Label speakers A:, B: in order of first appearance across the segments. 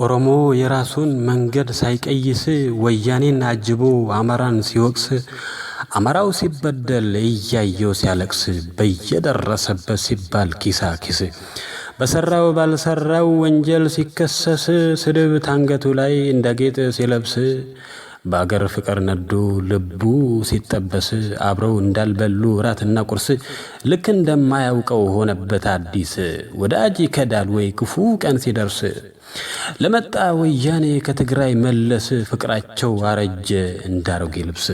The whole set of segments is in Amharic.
A: ኦሮሞ የራሱን መንገድ ሳይቀይስ ወያኔን አጅቦ አማራን ሲወቅስ አማራው ሲበደል እያየው ሲያለቅስ በየደረሰበት ሲባል ኪሳ ኪስ በሰራው ባልሰራው ወንጀል ሲከሰስ ስድብ ታንገቱ ላይ እንደ ጌጥ ሲለብስ በአገር ፍቅር ነዶ ልቡ ሲጠበስ አብረው እንዳልበሉ ራትና ቁርስ ልክ እንደማያውቀው ሆነበት አዲስ ወዳጅ ከዳል ወይ ክፉ ቀን ሲደርስ ለመጣ ወያኔ ከትግራይ መለስ ፍቅራቸው አረጀ እንዳሮጌ ልብስ።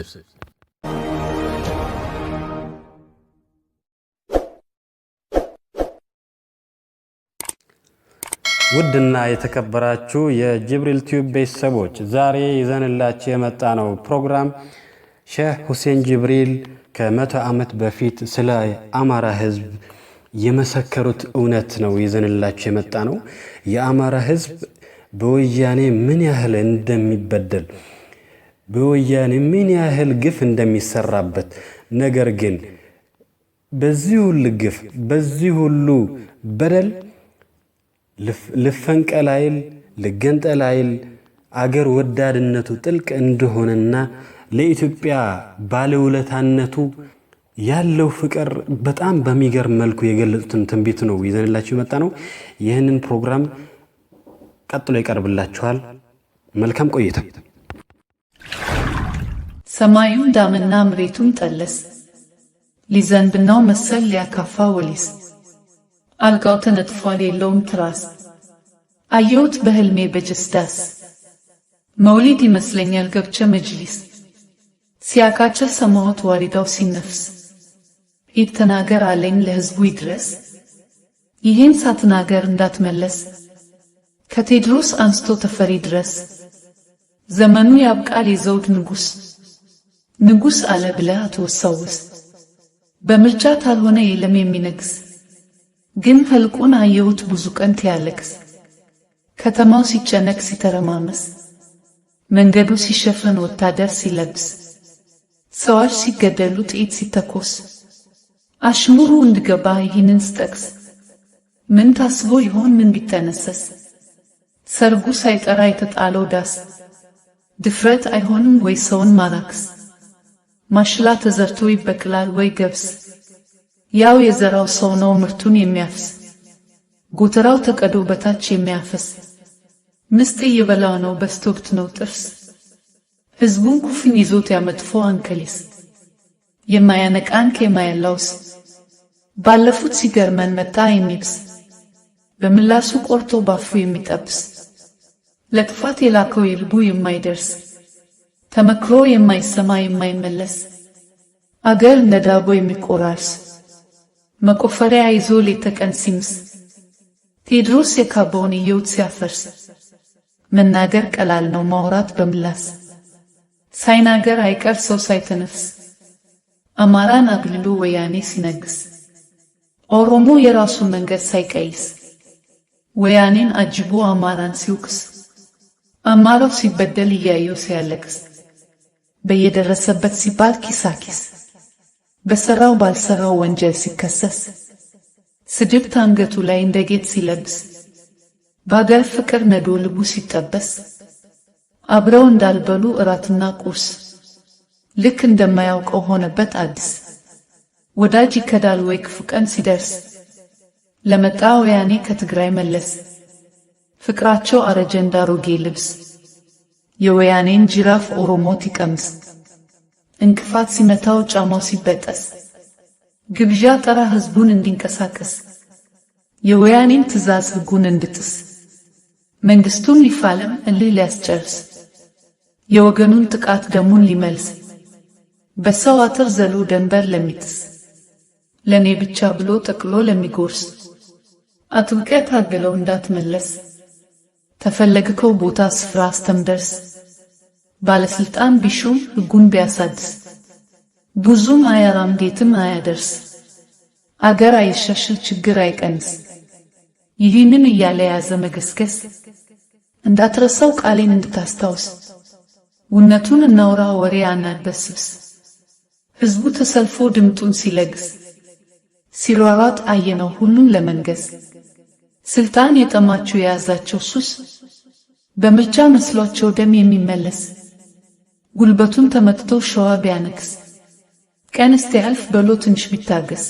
A: ውድና የተከበራችሁ የጅብሪል ቲዩብ ቤተሰቦች ዛሬ ይዘንላችሁ የመጣነው ፕሮግራም ሼህ ሁሴን ጅብሪል ከ100 ዓመት በፊት ስለ አማራ ሕዝብ የመሰከሩት እውነት ነው ይዘንላችሁ የመጣነው። የአማራ ሕዝብ በወያኔ ምን ያህል እንደሚበደል፣ በወያኔ ምን ያህል ግፍ እንደሚሰራበት፣ ነገር ግን በዚህ ሁሉ ግፍ በዚህ ሁሉ በደል ልፈንቀላይል ልገንጠላይል አገር ወዳድነቱ ጥልቅ እንደሆነና ለኢትዮጵያ ባለውለታነቱ ያለው ፍቅር በጣም በሚገርም መልኩ የገለጹትን ትንቢት ነው ይዘንላችሁ የመጣ ነው። ይህንን ፕሮግራም ቀጥሎ ይቀርብላችኋል። መልካም ቆይታ።
B: ሰማዩን ዳምና መሬቱን ጠለስ ሊዘንብ ነው መሰል ሊያካፋ ወሊስ አልጋው ተነጥፏል የለውም ትራስ አየሁት በህልሜ በጀስዳስ መውሊድ ይመስለኛል ገብቼ መጅሊስ ሲያካቸል ሰማሁት ዋሪዳው ሲነፍስ ኢድ ተናገር አለኝ ለህዝቡ ይድረስ ይህን ሳትናገር እንዳትመለስ ከቴድሮስ አንስቶ ተፈሪ ድረስ ዘመኑ ያብቃል የዘውድ ንጉስ አለ ብለህ አትወሳውስ በምርጫ ታልሆነ የለም የሚነግስ ግን ህልቁን አየሁት ብዙ ቀን ያለቅስ ከተማው ሲጨነቅ ሲተረማመስ መንገዱ ሲሸፈን ወታደር ሲለብስ ሰዎች ሲገደሉ ጥይት ሲተኮስ አሽሙሩ እንድገባ ይህንን ስጠቅስ ምን ታስቦ ይሆን ምን ቢተነሰስ ሰርጉ ሳይጠራ የተጣለው ዳስ ድፍረት አይሆንም ወይ ሰውን ማራክስ ማሽላ ተዘርቶ ይበቅላል ወይ ገብስ ያው የዘራው ሰው ነው ምርቱን የሚያፍስ ጎተራው ተቀዶ በታች የሚያፈስ ምስጥ እየበላው ነው በስቶክት ነው ጥርስ ህዝቡን ኩፍኝ ይዞት ያመጥፎ አንከሊስ የማያነቃንክ የማያላውስ ባለፉት ሲገርመን መጣ የሚብስ በምላሱ ቆርጦ ባፉ የሚጠብስ ለጥፋት የላከው የልቡ የማይደርስ ተመክሮ የማይሰማ የማይመለስ አገር እንደ ዳቦ የሚቆራርስ መቆፈሪያ ይዞ ሌት ተቀን ሲምስ ቴድሮስ የካበውን እየውት ሲያፈርስ መናገር ቀላል ነው ማውራት በምላስ ሳይናገር አይቀር ሰው ሳይተነፍስ አማራን አግልሎ ወያኔ ሲነግስ ኦሮሞ የራሱን መንገድ ሳይቀይስ ወያኔን አጅቦ አማራን ሲውቅስ አማራው ሲበደል እያየው ሲያለቅስ በየደረሰበት ሲባል ኪሳኪስ በሰራው ባልሰራው ወንጀል ሲከሰስ ስድብ ታንገቱ ላይ እንደ ጌጥ ሲለብስ በአገር ፍቅር ነዶ ልቡ ሲጠበስ አብረው እንዳልበሉ እራትና ቁርስ ልክ እንደማያውቀው ሆነበት አዲስ ወዳጅ ይከዳል ወይ ክፉ ቀን ሲደርስ ለመጣ ወያኔ ከትግራይ መለስ ፍቅራቸው አረጀ እንዳሮጌ ልብስ የወያኔን ጅራፍ ኦሮሞት ይቀምስ እንቅፋት ሲመታው ጫማው ሲበጠስ ግብዣ ጠራ ህዝቡን እንዲንቀሳቀስ የወያኔን ትእዛዝ ህጉን እንድጥስ መንግስቱን ሊፋለም እልህ ሊያስጨርስ የወገኑን ጥቃት ደሙን ሊመልስ በሰው አጥር ዘሎ ደንበር ለሚጥስ ለኔ ብቻ ብሎ ጠቅሎ ለሚጎርስ አጥብቀህ ታገለው እንዳትመለስ ተፈለግከው ቦታ ስፍራ አስተምደርስ ባለስልጣን ቢሹም ህጉን ቢያሳድስ ብዙም አያራም ጌትም አያደርስ አገር አይሻሽል ችግር አይቀንስ ይህንን እያለ ያዘ መገስገስ እንዳትረሳው ቃሌን እንድታስታውስ ውነቱን እናውራ ወሬ አናድበስብስ ህዝቡ ተሰልፎ ድምጡን ሲለግስ ሲሯሯጥ አየነው ሁሉን ለመንገስ ስልጣን የጠማቸው የያዛቸው ሱስ በምርጫ መስሏቸው ደም የሚመለስ ጉልበቱን ተመትቶ ሸዋ ቢያነክስ ቀን እስኪያልፍ በሎ ትንሽ ቢታገስ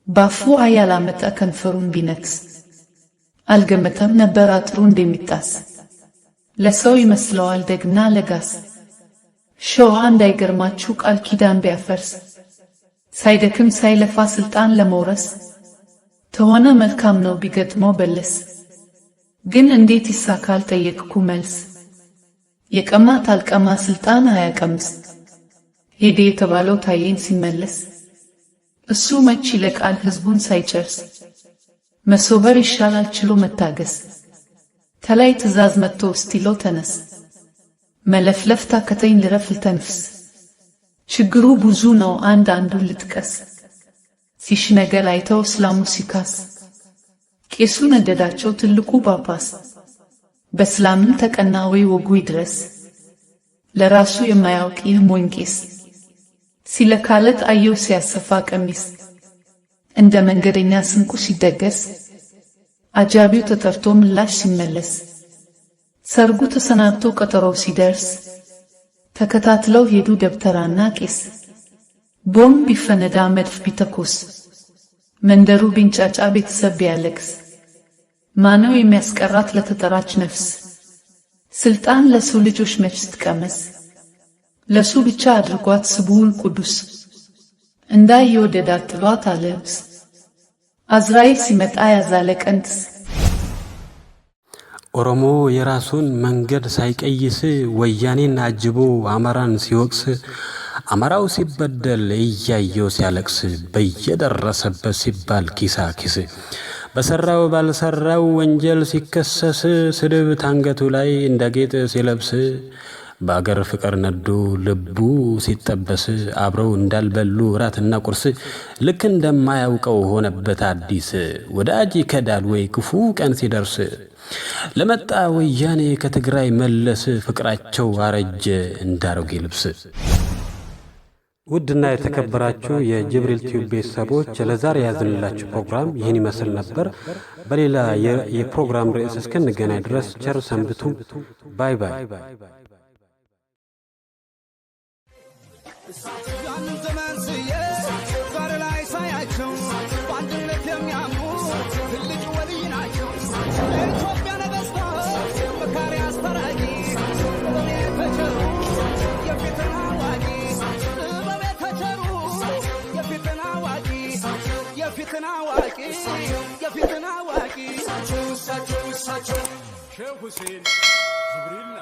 B: ባፉ አያላመጣ ከንፈሩን ቢነክስ አልገመተም ነበር አጥሩ እንደሚጣስ ለሰው ይመስለዋል ደግና ለጋስ ሸዋ እንዳይገርማችሁ ቃል ኪዳን ቢያፈርስ ሳይደክም ሳይለፋ ስልጣን ለመውረስ ተሆነ መልካም ነው ቢገጥመው በለስ ግን እንዴት ይሳካል ጠየቅኩ መልስ የቀማ ታልቀማ ስልጣን አያቀምስ ሄደ የተባለው ታየን ሲመለስ እሱ መች ይለቃል ህዝቡን ሳይጨርስ መሶበር ይሻላል ችሎ መታገስ ተላይ ትእዛዝ መጥቶ እስቲለው ተነስ መለፍለፍ ታከተኝ ልረፍ ልተንፍስ ችግሩ ብዙ ነው አንዱን ልጥቀስ ሲሽ ነገር አይተው እስላሙ ሲካስ ቄሱ ነደዳቸው ትልቁ ጳጳስ በእስላምም ተቀና ወይ ወጉ ይድረስ ለራሱ የማያውቅ ይህ ሞኝ ቄስ ሲለካለት አየው ሲያሰፋ ቀሚስ እንደ መንገደኛ ስንቁ ሲደገስ አጃቢው ተጠርቶ ምላሽ ሲመለስ ሰርጉ ተሰናብቶ ቀጠሮው ሲደርስ ተከታትለው ሄዱ ደብተራና ቄስ ቦምብ ቢፈነዳ መድፍ ቢተኮስ መንደሩ ቢንጫጫ ቤተሰብ ቢያለቅስ ማነው የሚያስቀራት ለተጠራች ነፍስ ስልጣን ለሰው ልጆች መች ስትቀመስ ለሱ ብቻ አድርጓት ስቡል ቅዱስ እንዳይወደዳት ጥሏት አለብስ አዝራኤል ሲመጣ ያዛለ ቀንትስ
A: ኦሮሞ የራሱን መንገድ ሳይቀይስ ወያኔን አጅቦ አማራን ሲወቅስ አማራው ሲበደል እያየው ሲያለቅስ በየደረሰበት ሲባል ኪሳ ኪስ በሰራው ባልሰራው ወንጀል ሲከሰስ ስድብ ታንገቱ ላይ እንደ ጌጥ ሲለብስ በአገር ፍቅር ነዶ ልቡ ሲጠበስ አብረው እንዳልበሉ ራትና ቁርስ ልክ እንደማያውቀው ሆነበት አዲስ ወዳጅ ከዳል ወይ ክፉ ቀን ሲደርስ ለመጣ ወያኔ ከትግራይ መለስ ፍቅራቸው አረጀ እንዳሮጌ ልብስ። ውድና የተከበራችሁ የጅብሪል ቲዩብ ቤተሰቦች ለዛሬ ያዝንላችሁ ፕሮግራም ይህን ይመስል ነበር። በሌላ የፕሮግራም ርዕስ እስክንገናኝ ድረስ ቸር ሰንብቱ። ባይ ባይ።
C: Sheikh Hussein Jibril